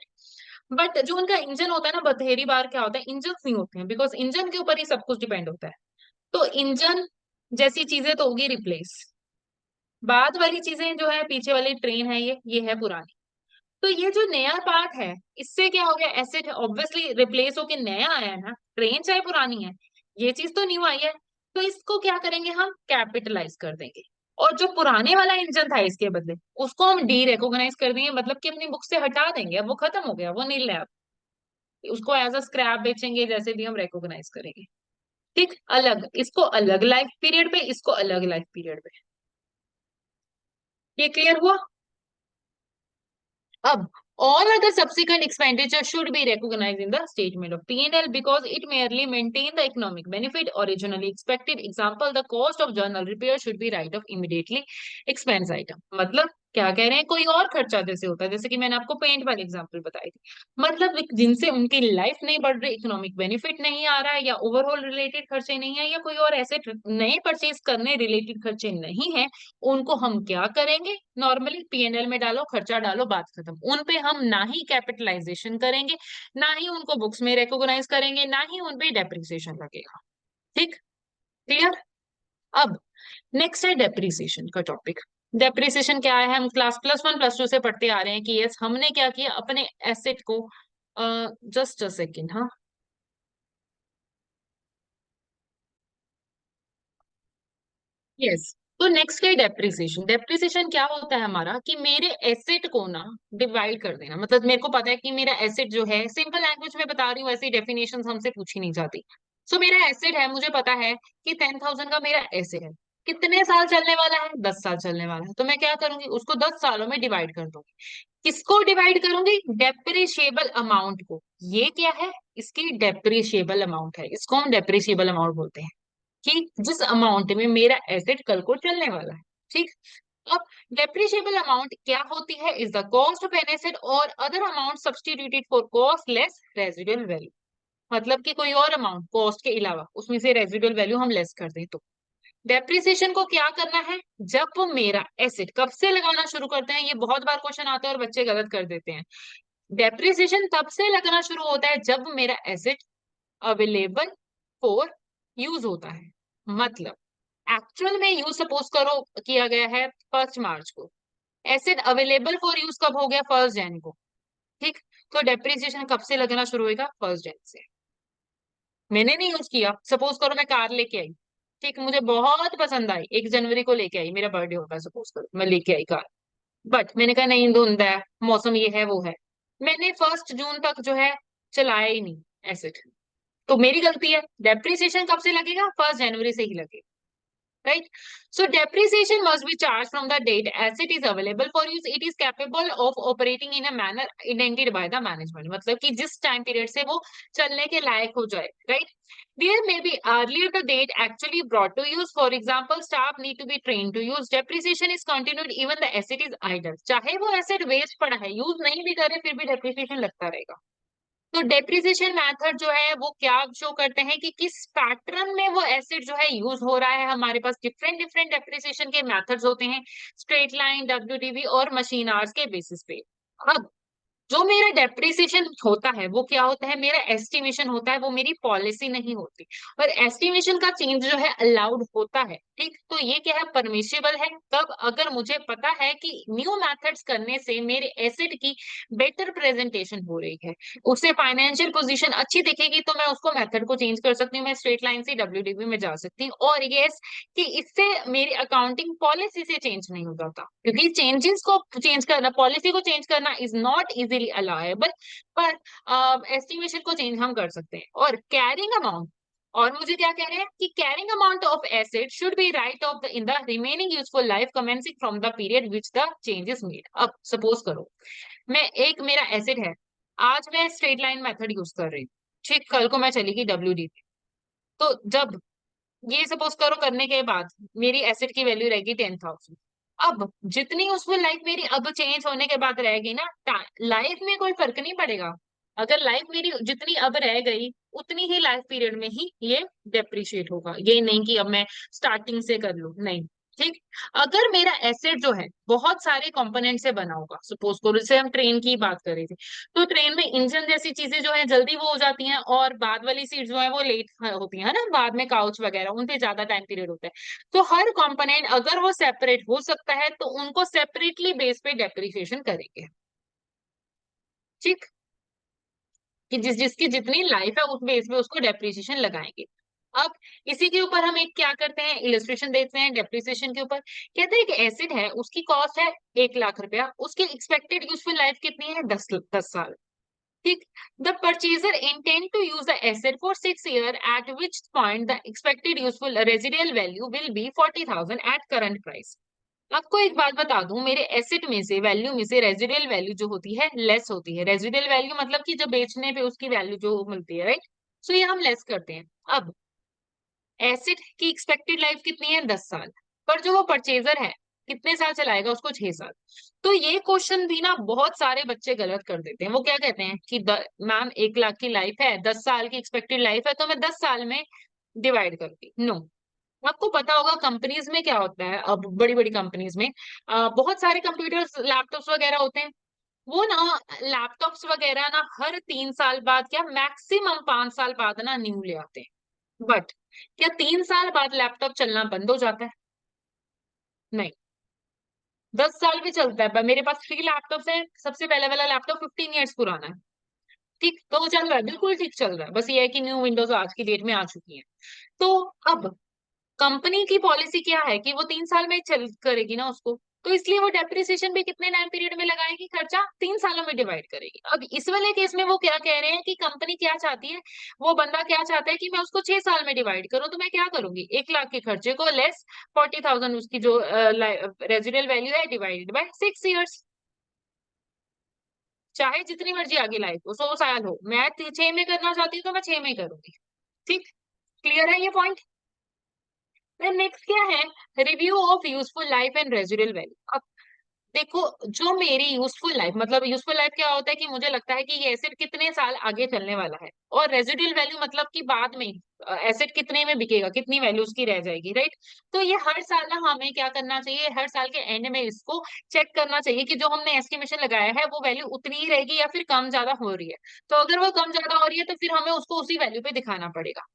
बट जो उनका इंजन होता है ना, बथेरी बार क्या होता है, इंजन नहीं होते हैं, बिकॉज इंजन के ऊपर ही सब कुछ डिपेंड होता है। तो इंजन जैसी चीजें तो होगी रिप्लेस, बाद वाली चीजें जो है, पीछे वाली ट्रेन है, ये है पुरानी। तो ये जो नया पार्ट है, इससे क्या हो गया, एसेट ऑब्वियसली रिप्लेस होके नया आया है ना, ट्रेन चाहे पुरानी है, ये चीज तो न्यू आई है। तो इसको क्या करेंगे, हम कैपिटलाइज कर देंगे। और जो पुराने वाला इंजन था इसके बदले, उसको हम डी रिकॉग्नाइज कर देंगे, मतलब कि अपनी बुक से हटा देंगे, अब वो खत्म हो गया, वो नील है अब। उसको एज अ स्क्रैप बेचेंगे, जैसे भी हम रिकॉग्नाइज करेंगे। ठीक, अलग, इसको अलग लाइफ पीरियड पे, इसको अलग लाइफ पीरियड पे। ये क्लियर हुआ? अब all other subsequent expenditure should be recognized in the statement of P&L because it merely maintain the economic benefit originally expected. Example, the cost of journal repair should be write off immediately expense item. मतलब क्या कह रहे हैं, कोई और खर्चा जैसे होता है, जैसे कि मैंने आपको पेंट वाली एग्जांपल बताई थी, मतलब जिनसे उनकी लाइफ नहीं बढ़ रही, इकोनॉमिक बेनिफिट नहीं आ रहा है, या ओवरऑल रिलेटेड खर्चे नहीं है, या कोई और ऐसे नए परचेज करने रिलेटेड खर्चे नहीं है, उनको हम क्या करेंगे, नॉर्मली पीएनएल में डालो, खर्चा डालो, बात खत्म। उन पे हम ना ही कैपिटलाइजेशन करेंगे, ना ही उनको बुक्स में रिकॉग्नाइज करेंगे, ना ही उन पे डेप्रिसिएशन लगेगा। ठीक, क्लियर? अब नेक्स्ट है डेप्रिसिएशन का टॉपिक। डेप्रिसिएशन क्या है, हम क्लास +1 +2 से पढ़ते आ रहे हैं कि यस, हमने क्या किया, अपने एसेट को, जस्ट अ सेकेंड, हाँ, यस। तो नेक्स्ट है डेप्रिसिएशन। डेप्रिसिएशन क्या होता है हमारा, कि मेरे एसेट को ना डिवाइड कर देना, मतलब मेरे को पता है कि मेरा एसेट जो है, सिंपल लैंग्वेज में बता रही हूँ, ऐसी डेफिनेशन हमसे पूछी नहीं जाती। सो मेरा एसेट है, मुझे पता है कि 10,000 का मेरा एसेट है, कितने साल चलने वाला है, 10 साल चलने वाला है, तो मैं क्या करूंगी, उसको 10 सालों में डिवाइड कर दूंगी। किसको डिवाइड करूंगी, डेप्रिशिएबल अमाउंट को। ये क्या है, इसकी डेप्रिशिएबल अमाउंट है, इसको हम डेप्रिशिएबल अमाउंट बोलते हैं, कि जिस अमाउंट में मेरा एसेट कल को चलने वाला है। ठीक। अब डेप्रिशिएबल अमाउंट क्या होती है, is the cost of an asset और other amount substituted for cost less residual value. मतलब कि कोई और अमाउंट कॉस्ट के अलावा, उसमें से रेजिडुअल वैल्यू हम लेस कर दें तो। डेप्रिसिएशन को क्या करना है, जब वो मेरा एसेट, कब से लगाना शुरू करते हैं, ये बहुत बार क्वेश्चन आता है और बच्चे गलत कर देते हैं। डेप्रिसिएशन तब से लगना शुरू होता है जब मेरा एसेट अवेलेबल फॉर यूज होता है। मतलब एक्चुअल में यूज सपोज करो किया गया है 1 मार्च को, एसेट अवेलेबल फॉर यूज कब हो गया, 1 जैन को। ठीक। तो डेप्रिसिएशन कब से लगना शुरू होगा, 1 जैन से। मैंने नहीं यूज किया, सपोज करो मैं कार लेके आई, ठीक, मुझे बहुत पसंद आई, 1 जनवरी को लेके आई, मेरा बर्थडे होगा सपोज करो, मैं लेके आई कार, बट मैंने कहा नहीं, धुंध है, मौसम ये है वो है, मैंने 1 जून तक जो है चलाया ही नहीं एसेट, तो मेरी गलती है। डेप्रिसिएशन कब से लगेगा, 1 जनवरी से ही लगेगा, right? So depreciation must be charged from the date asset is available for use. It is capable of operating in a manner intended by the management. मतलब कि जिस टाइम पीरियड से वो चलने के लायक हो जाए, right? There may be earlier the date actually brought to use. For example, staff need to be trained to use. Depreciation is continued even the asset is idle. चाहे वो asset waste पड़ा है, use नहीं भी करे, फिर भी depreciation लगता रहेगा। तो डेप्रिसिएशन मेथड जो है वो क्या शो करते हैं, कि किस पैटर्न में वो एसिड जो है यूज हो रहा है। हमारे पास डिफरेंट डिफरेंट डेप्रिसिएशन के मेथड्स होते हैं, स्ट्रेट लाइन, डब्ल्यूडीवी और मशीन आवर्स के बेसिस पे। अब जो मेरा डेप्रिसिएशन होता है वो क्या होता है, मेरा एस्टिमेशन होता है, वो मेरी पॉलिसी नहीं होती। और एस्टिमेशन का चेंज जो है अलाउड होता है, ठीक। तो ये क्या है, परमिशिबल है, कब, अगर मुझे पता है कि न्यू मेथड्स करने से मेरे एसेट की बेटर प्रेजेंटेशन हो रही है, उससे फाइनेंशियल पोजीशन अच्छी दिखेगी, तो मैं उसको मेथड को चेंज कर सकती हूँ, मैं स्ट्रेट लाइन से डब्ल्यूडीबी में जा सकती हूँ। और यस, कि इससे मेरी अकाउंटिंग पॉलिसी से चेंज नहीं हो जाता, क्योंकि चेंजेस को चेंज करना, पॉलिसी को चेंज करना इज नॉट इजीली अलाउएबल, पर एस्टिमेशन को चेंज हम कर सकते हैं। और कैरिंग अमाउंट, और मुझे क्या कह रहे हैं कि carrying amount of asset should be right of the in the remaining useful life commencing from the period which the change is made. अब सपोज करो, मैं एक मेरा एसेट है, आज मैं स्ट्रेट लाइन मेथड यूज कर रही हूँ, ठीक, कल को मैं चली गई डब्ल्यूडीपी, तो जब ये सपोज करो करने के बाद मेरी एसेट की वैल्यू रहेगी 10,000। अब जितनी उसमें लाइफ मेरी अब चेंज होने के बाद रहेगी ना, लाइफ में कोई फर्क नहीं पड़ेगा। अगर लाइफ मेरी जितनी अब रह गई उतनी ही लाइफ पीरियड में ही ये डेप्रिशिएट होगा, ये नहीं कि अब मैं स्टार्टिंग से कर लूं, नहीं, ठीक। अगर मेरा एसेट जो है बहुत सारे कंपोनेंट से बना होगा, सपोज करो जैसे हम ट्रेन की बात कर रहे थे, तो ट्रेन में इंजन जैसी चीजें जो है जल्दी वो हो जाती हैं, और बाद वाली सीट जो है वो लेट होती है ना, बाद में काउच वगैरह उन पे ज्यादा टाइम पीरियड होता है। तो हर कंपोनेंट अगर वो सेपरेट हो सकता है तो उनको सेपरेटली बेस पे डेप्रिसिएशन करेंगे, ठीक, कि जिसकी जितनी लाइफ है उस बेस पे उसको डेप्रिसिएशन लगाएंगे। अब इसी के ऊपर हम एक क्या करते हैं, इलस्ट्रेशन देखते हैं डेप्रिसिएशन के ऊपर। कहते हैं कि एसिड है, उसकी कॉस्ट है 1 लाख रुपया, उसकी एक्सपेक्टेड यूजफुल लाइफ कितनी है, 10 साल, ठीक। The purchaser intend to use the asset for 6 years, at which point the expected useful residual value will be 40,000 at current price। आपको एक बात बता दूं, मेरे एसेट में से, वैल्यू में से रेजिडुअल वैल्यू जो होती है लेस होती है। रेजिडुअल वैल्यू मतलब कि जो बेचने पे उसकी वैल्यू जो मिलती है, राइट। सो ये हम लेस करते हैं। अब एसेट की एक्सपेक्टेड लाइफ कितनी है, 10 साल, पर जो वो परचेजर है कितने साल चलाएगा उसको, 6 साल। तो ये क्वेश्चन भी ना बहुत सारे बच्चे गलत कर देते हैं। वो क्या कहते हैं कि मैम 1 लाख की लाइफ है, 10 साल की एक्सपेक्टेड लाइफ है, तो मैं 10 साल में डिवाइड करती, नो। आपको पता होगा कंपनीज में क्या होता है, अब बड़ी बड़ी कंपनीज में बहुत सारे कंप्यूटर्स लैपटॉप्स वगैरह होते हैं। वो ना लैपटॉप्स वगैरह ना हर 3 साल बाद, क्या मैक्सिमम 5 साल बाद ना न्यू ले आते हैं। बट क्या 3 साल बाद लैपटॉप चलना बंद हो जाता है, नहीं, 10 साल भी चलता है। मेरे पास 3 लैपटॉप्स हैं, सबसे पहले वाला लैपटॉप 15 ईयर्स पुराना है, ठीक, तो वो चल रहा है, बिल्कुल ठीक चल रहा है, बस ये है कि न्यू विंडोज आज की डेट में आ चुकी है। तो अब कंपनी की पॉलिसी क्या है कि वो 3 साल में चल करेगी ना उसको, तो इसलिए वो डेप्रिसिएशन भी कितने टाइम पीरियड में लगाएगी, खर्चा 3 सालों में डिवाइड करेगी। अब इस वाले केस में वो क्या कह रहे हैं कि कंपनी क्या चाहती है, वो बंदा क्या चाहता है कि मैं उसको 6 साल में डिवाइड करूं, तो मैं क्या करूंगी, 1 लाख के खर्चे को लेस 40,000 उसकी जो रेजिडुअल वैल्यू है डिवाइडेड बाय 6 ईयर्स। चाहे जितनी मर्जी आगे लाइफ हो, 100 साल हो, मैं 6 में करना चाहती हूँ तो मैं 6 में ही करूंगी, ठीक। क्लियर है ये पॉइंट। नेक्स्ट क्या है, review of useful life and residual value. देखो, जो मेरी यूजफुल लाइफ, मतलब यूजफुल लाइफ क्या होता है कि मुझे लगता है कि ये एसेट कितने साल आगे चलने वाला है, और रेजिडुअल वैल्यू मतलब कि बाद में एसेट कितने में बिकेगा, कितनी वैल्यू उसकी रह जाएगी, राइट। तो ये हर साल ना हमें क्या करना चाहिए, हर साल के एंड में इसको चेक करना चाहिए कि जो हमने एस्टिमेशन लगाया है वो वैल्यू उतनी ही रहेगी या फिर कम ज्यादा हो रही है। तो अगर वो कम ज्यादा हो रही है तो फिर हमें उसको उसी वैल्यू पे दिखाना पड़ेगा।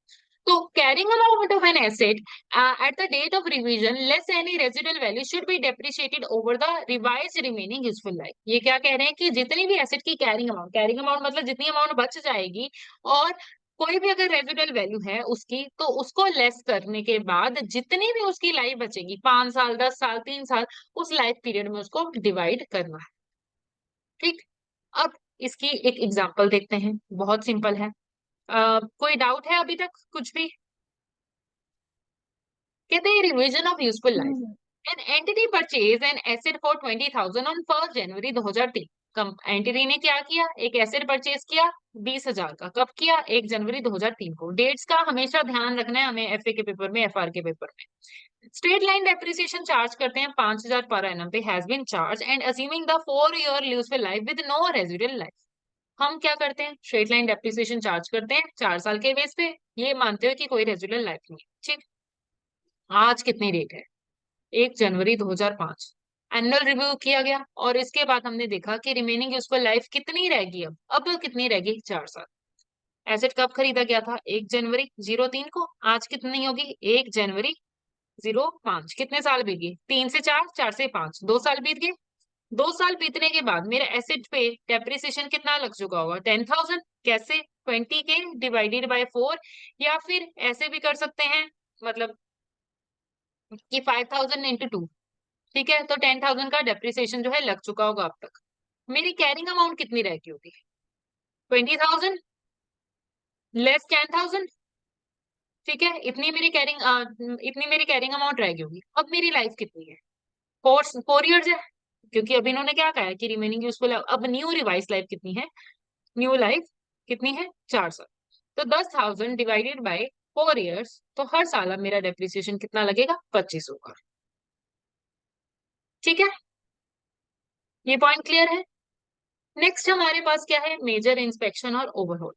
So carrying amount of an asset at the date of revision less any residual value should be depreciated over the revised remaining useful life। ये क्या कह रहे हैं कि जितनी भी एसेट की कैरिंग अमाउंट मतलब जितनी अमाउंट बच जाएगी, और कोई भी अगर रेजिडुअल वैल्यू है उसकी, तो उसको लेस करने के बाद जितनी भी उसकी लाइफ बचेगी, 5 साल, 10 साल, 3 साल, उस लाइफ पीरियड में उसको डिवाइड करना है, ठीक। अब इसकी एक एग्जांपल देखते हैं, बहुत सिंपल है। कोई डाउट है अभी तक कुछ भी। कहते हैं revision of useful life. Hmm, an entity purchase an asset for 20,000 on 1 January 2003। Entity ने क्या किया, एक एसेट परचेज किया 20,000 का, कब किया, 1 जनवरी 2003 को। डेट्स का हमेशा ध्यान रखना है हमें, एफए के पेपर में, एफआर के पेपर में। स्ट्रेट लाइन डेप्रिसिएशन चार्ज करते हैं 5,000 per annum pay, has been charge and assuming the 4 year useful life with no residual life. हम क्या करते हैं, स्ट्रेट लाइन डेप्रिसिएशन चार्ज करते हैं 4 साल के बेस पे, ये मानते हो कि कोई रेजिडुअल लाइफ नहीं है, ठीक। आज कितनी डेट है, 1 जनवरी 2005। एनुअल रिव्यू किया गया और इसके बाद हमने देखा कि रिमेनिंग यूजफुल लाइफ कितनी रहेगी, अब कितनी रहेगी, 4 साल। एसेट कब खरीदा गया था, 1 जनवरी 03 को। आज कितनी होगी, 1 जनवरी 05, कितने साल बीत गए, 3 से 4, 4 से 5, 2 साल बीत गए। 2 साल बीतने के बाद मेरे एसेट पे डेप्रिसिएशन कितना लग चुका होगा, 10,000। कैसे, 20K डिवाइडेड बाय 4, या फिर ऐसे भी कर सकते हैं, मतलब कि 5,000 इंटू 2। ठीक है, तो 10,000 का डेप्रिसिएशन जो है लग चुका होगा अब तक। मेरी कैरिंग अमाउंट कितनी रह गई होगी, 20,000 लेस 10,000। ठीक है, इतनी मेरी कैरिंग अमाउंट रह गई होगी। अब मेरी लाइफ कितनी है, 4 4 इयर्स है, क्योंकि अभी इन्होंने क्या कहा है कि रिमेनिंग यूजफुल। अब न्यू रिवाइज लाइफ कितनी है, न्यू लाइफ कितनी है, 4 साल। तो 10,000 डिवाइडेड बाय 4 इयर्स, तो हर साल अब मेरा डेप्रिसिएशन कितना लगेगा, 25 होगा। ठीक है, ये पॉइंट क्लियर है। नेक्स्ट हमारे पास क्या है, मेजर इंस्पेक्शन और ओवरऑल।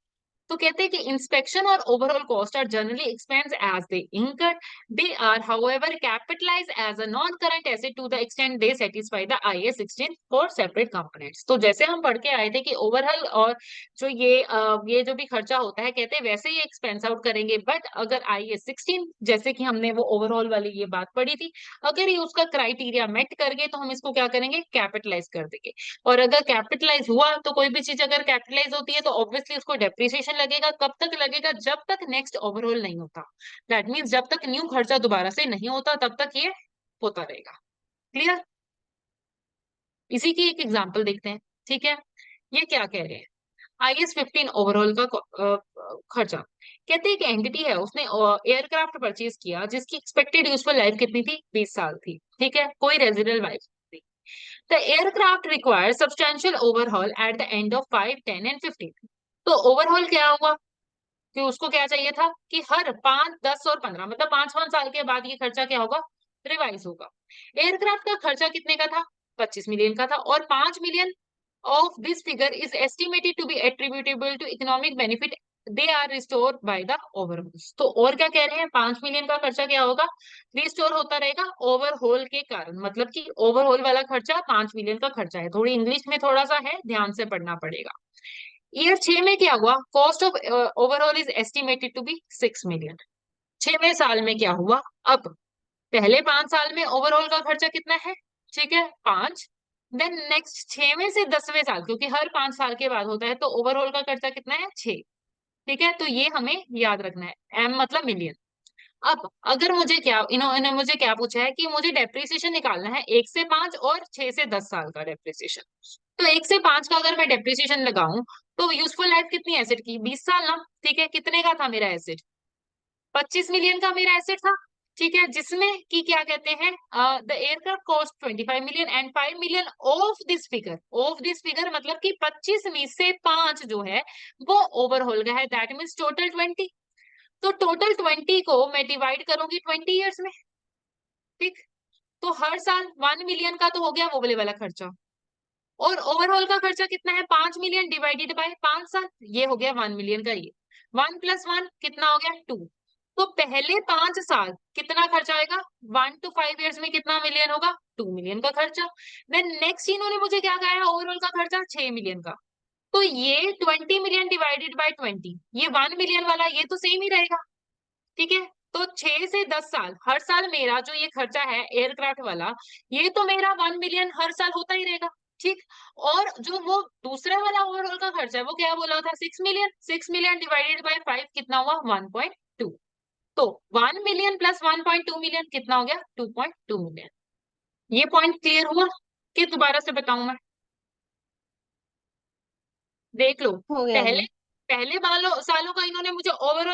तो कहते हैं कि इंस्पेक्शन और overall cost are generally expense as they incurred, they are however capitalize as a non current asset to the extent they satisfy the IAS 16 for separate components. तो जैसे हम पढ़ के आए थे कि ओवरऑल और जो ये जो भी खर्चा होता है, कहते हैं वैसे ही एक्सपेंस आउट करेंगे, बट अगर IAS 16, जैसे कि हमने वो ओवरऑल वाली ये बात पढ़ी थी, अगर ये उसका क्राइटेरिया मेट कर गए तो हम इसको क्या करेंगे, कैपिटलाइज कर देंगे। और अगर कैपिटलाइज हुआ, तो कोई भी चीज अगर कैपिटलाइज होती है तो ऑब्वियसली उसको डेप्रिसिएशन लगेगा। कब तक लगेगा, जब तक नेक्स्ट ओवरऑल नहीं होता। दैट मीन्स जब तक न्यू खर्चा दोबारा से नहीं होता तब तक ये होता रहेगा। क्लियर। इसी की एक एग्जांपल देखते हैं। ठीक है, ये क्या कह रहे हैं, IAS 15 ओवरऑल का खर्चा। कहते हैं कि एंटिटी है, उसने एयरक्राफ्ट परचेज किया जिसकी एक्सपेक्टेड यूजफुल लाइफ कितनी थी, 20 साल थी। ठीक है, कोई residual life. The aircraft requires substantial overhaul at the end of 5, 10 and 15। तो ओवरहॉल क्या हुआ, कि उसको क्या चाहिए था कि हर 5, 10 और 15, मतलब 5 5 साल के बाद ये खर्चा क्या होगा, रिवाइज होगा। एयरक्राफ्ट का खर्चा कितने का था, 25 मिलियन का था, और 5 million of this figure is estimated to be attributable to economic benefit, they are restore by the overhaul. तो और क्या कह रहे हैं, 5 मिलियन का खर्चा क्या होगा, रिस्टोर होता रहेगा ओवरहोल के कारण। मतलब कि ओवरहोल वाला खर्चा 5 मिलियन का खर्चा है। थोड़ी इंग्लिश में थोड़ा सा है, ध्यान से पढ़ना पड़ेगा। ईयर 6 में क्या हुआ, cost of overhaul is estimated to be 6 million. 6वें साल में क्या हुआ, अब पहले 5 साल में ओवरऑल का खर्चा कितना है, ठीक है, 5। देन नेक्स्ट 6वें से 10वें साल, क्योंकि हर 5 साल के बाद होता है, तो ओवरऑल का खर्चा कितना है, 6। ठीक है, तो ये हमें याद रखना है, एम मतलब मिलियन। अब अगर मुझे क्या, इन्होंने मुझे क्या पूछा है कि मुझे डेप्रिसिएशन निकालना है 1 से 5 और 6 से 10 साल का डेप्रिसिएशन। तो 1 से 5 का अगर मैं डेप्रिसिएशन लगाऊं, तो यूजफुल लाइफ कितनी एसेट की, 20 साल ना। ठीक है, कितने का था मेरा एसेट, 25 मिलियन का मेरा एसेट था। ठीक है, जिसमें कि क्या कहते हैं, the aircraft cost 25 million and 5 million of this figure मतलब कि 25 में से 5 जो है वो ओवरहोल का है, दैट मीन्स टोटल 20। तो टोटल 20 को मैं डिवाइड करूंगी 20 ईयर्स में। ठीक, तो हर साल 1 मिलियन का तो हो गया वो वाला खर्चा, और ओवरऑल का खर्चा कितना है, 5 मिलियन डिवाइडेड बाय 5 साल, ये हो गया 1 मिलियन का। ये 1 + 1 कितना हो गया, 2। तो पहले 5 साल कितना खर्चा आएगा, 1 to 5 इयर्स में कितना मिलियन होगा, 2 मिलियन का खर्चा। देन नेक्स्ट इन्होंने मुझे क्या कहा है, ओवरऑल का खर्चा 6 मिलियन का। तो ये 20 मिलियन डिवाइडेड बाय 20, ये 1 मिलियन वाला ये तो सेम ही रहेगा। ठीक है, तो 6 से 10 साल, हर साल मेरा जो ये खर्चा है एयरक्राफ्ट वाला, ये तो मेरा 1 मिलियन हर साल होता ही रहेगा। ठीक, और जो वो दूसरा वाला ओवरऑल का खर्चा है वो क्या बोला था, 6 मिलियन। 6 मिलियन डिवाइडेड बाय 5 कितना हुआ, 1.2। तो 1 मिलियन प्लस 1.2 मिलियन कितना हो गया, 2.2 मिलियन। ये पॉइंट क्लियर हुआ कि दोबारा से बताऊं मैं, देख लो। हो गया पहले जी। पहले सालों का इन्होंने मुझे ओवरऑल